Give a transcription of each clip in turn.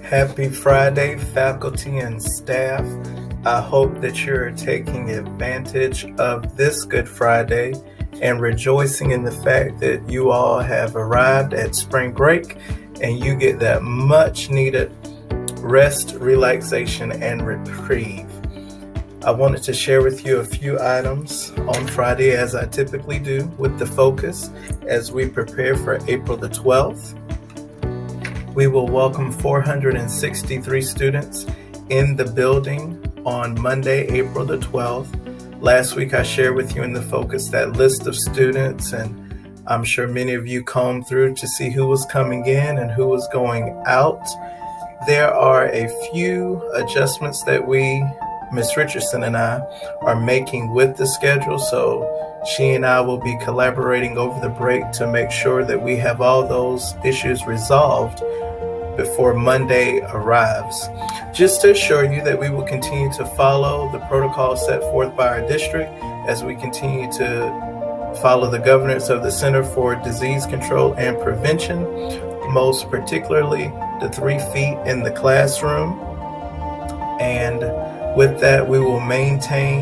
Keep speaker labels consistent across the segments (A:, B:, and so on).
A: Happy Friday, faculty and staff. I hope that you're taking advantage of this Good Friday and rejoicing in the fact that you all have arrived at spring break and you get that much needed rest, relaxation, and reprieve. I wanted to share with you a few items on Friday, as I typically do, with the focus as we prepare for April the 12th. We will welcome 463 students in the building on Monday, April the 12th. Last week I shared with you in the focus that list of students, and I'm sure many of you combed through to see who was coming in and who was going out. There are a few adjustments that Ms. Richardson and I, are making with the schedule, so she and I will be collaborating over the break to make sure that we have all those issues resolved before Monday arrives. Just to assure you that we will continue to follow the protocol set forth by our district as we continue to follow the governance of the Center for Disease Control and Prevention, most particularly the 3 feet in the classroom. And with that, we will maintain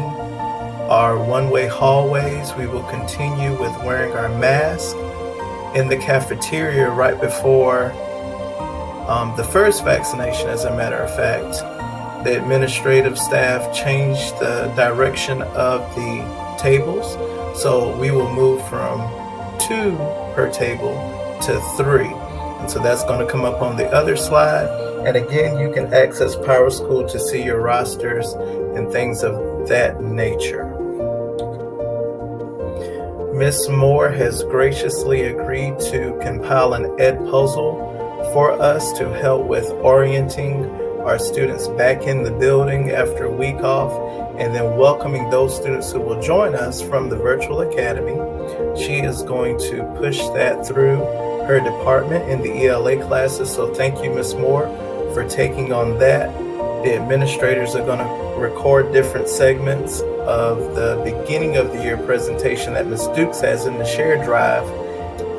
A: our one-way hallways. We will continue with wearing our mask in the cafeteria right before the first vaccination. As a matter of fact, the administrative staff changed the direction of the tables, so we will move from 2 per table to 3. And so that's going to come up on the other slide. And again, you can access PowerSchool to see your rosters and things of that nature. Ms. Moore has graciously agreed to compile an Ed puzzle for us to help with orienting our students back in the building after a week off, and then welcoming those students who will join us from the virtual academy. She is going to push that through her department in the ELA classes, so thank you, Ms. Moore, for taking on that. The administrators are going to record different segments of the beginning of the year presentation that Ms. Dukes has in the shared drive,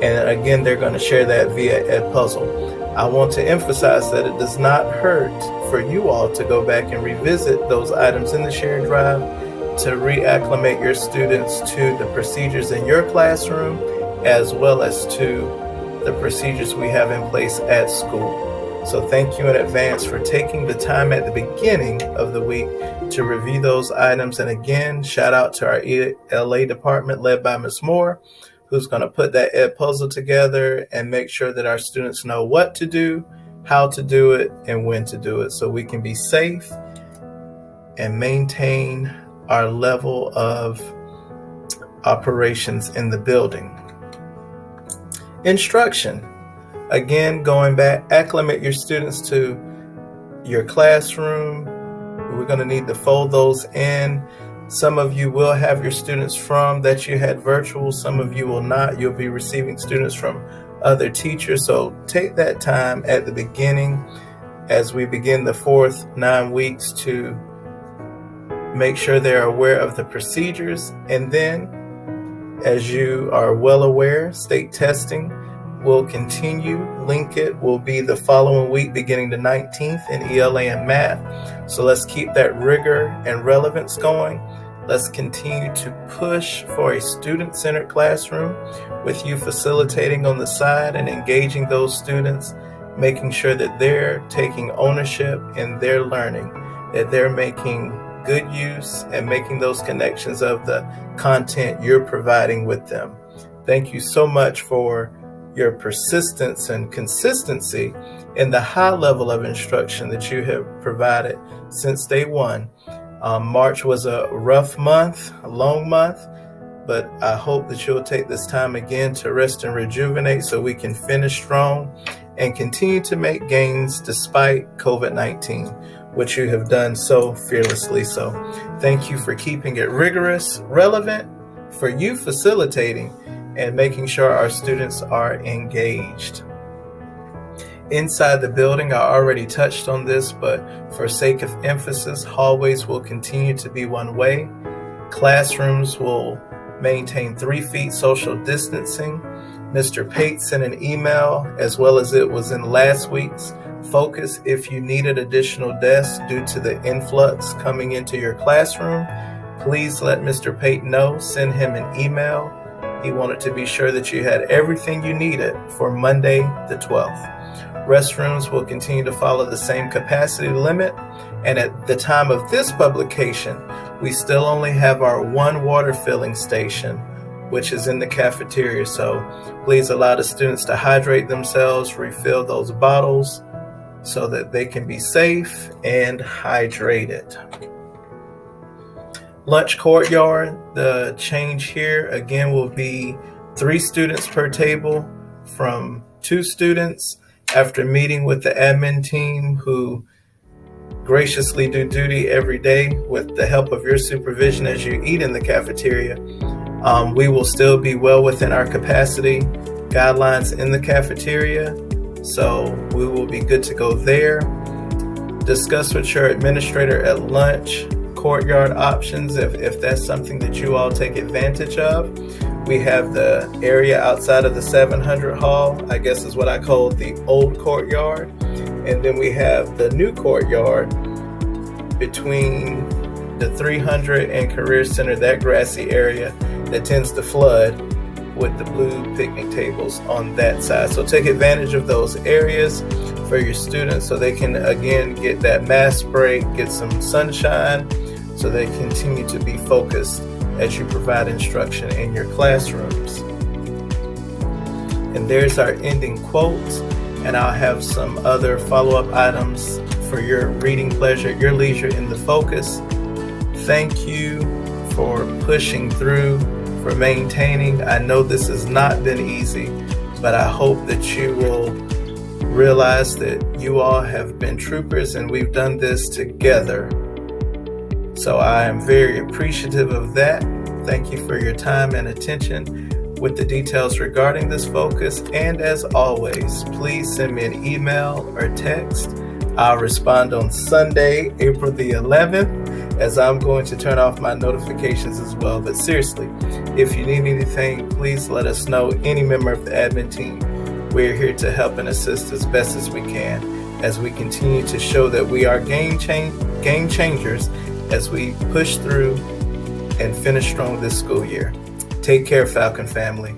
A: and again, they're going to share that via Edpuzzle. I want to emphasize that it does not hurt for you all to go back and revisit those items in the shared drive to reacclimate your students to the procedures in your classroom, as well as to the procedures we have in place at school. So thank you in advance for taking the time at the beginning of the week to review those items. And again, shout out to our ELA department led by Ms. Moore, who's going to put that Ed puzzle together and make sure that our students know what to do, how to do it, and when to do it, so we can be safe and maintain our level of operations in the building. Instruction. Again, going back, acclimate your students to your classroom. We're going to need to fold those in. Some of you will have your students from that you had virtual. Some of you will not. You'll be receiving students from other teachers. So take that time at the beginning as we begin the 4th 9 weeks to make sure they're aware of the procedures. And then, as you are well aware, state testing will continue. Link It will be the following week, beginning the 19th in ELA and math. So let's keep that rigor and relevance going. Let's continue to push for a student-centered classroom with you facilitating on the side and engaging those students, making sure that they're taking ownership in their learning, that they're making good use and making those connections of the content you're providing with them. Thank you so much for your persistence and consistency in the high level of instruction that you have provided since day one. March was a rough month, a long month, but I hope that you'll take this time again to rest and rejuvenate so we can finish strong and continue to make gains despite COVID-19, which you have done so fearlessly. So thank you for keeping it rigorous, relevant, for you facilitating and making sure our students are engaged. Inside the building, I already touched on this, but for sake of emphasis, hallways will continue to be one way. Classrooms will maintain 3 feet social distancing. Mr. Pate sent an email, as well as it was in last week's focus. If you needed additional desks due to the influx coming into your classroom, please let Mr. Payton know. Send him an email. He wanted to be sure that you had everything you needed for Monday the 12th. Restrooms will continue to follow the same capacity limit, and at the time of this publication, we still only have our one water filling station, which is in the cafeteria. So please allow the students to hydrate themselves, refill those bottles so that they can be safe and hydrated. Lunch courtyard, the change here again will be 3 students per table from 2 students. After meeting with the admin team who graciously do duty every day with the help of your supervision as you eat in the cafeteria, we will still be well within our capacity guidelines in the cafeteria, so we will be good to go there. Discuss with your administrator at lunch courtyard options if that's something that you all take advantage of. We have the area outside of the 700 hall, I guess is what I call the old courtyard. And then we have the new courtyard between the 300 and Career Center, that grassy area that tends to flood with the blue picnic tables on that side. So take advantage of those areas for your students so they can, again, get that mass break, get some sunshine, so they continue to be focused as you provide instruction in your classrooms. And there's our ending quote, and I'll have some other follow-up items for your reading pleasure, your leisure in the focus. Thank you for pushing through, for maintaining. I know this has not been easy, but I hope that you will realize that you all have been troopers and we've done this together. So I am very appreciative of that. Thank you for your time and attention with the details regarding this focus. And as always, please send me an email or text. I'll respond on Sunday, April the 11th, as I'm going to turn off my notifications as well. But seriously, if you need anything, please let us know. Any member of the admin team, we're here to help and assist as best as we can as we continue to show that we are game changers as we push through and finish strong this school year. Take care, Falcon family.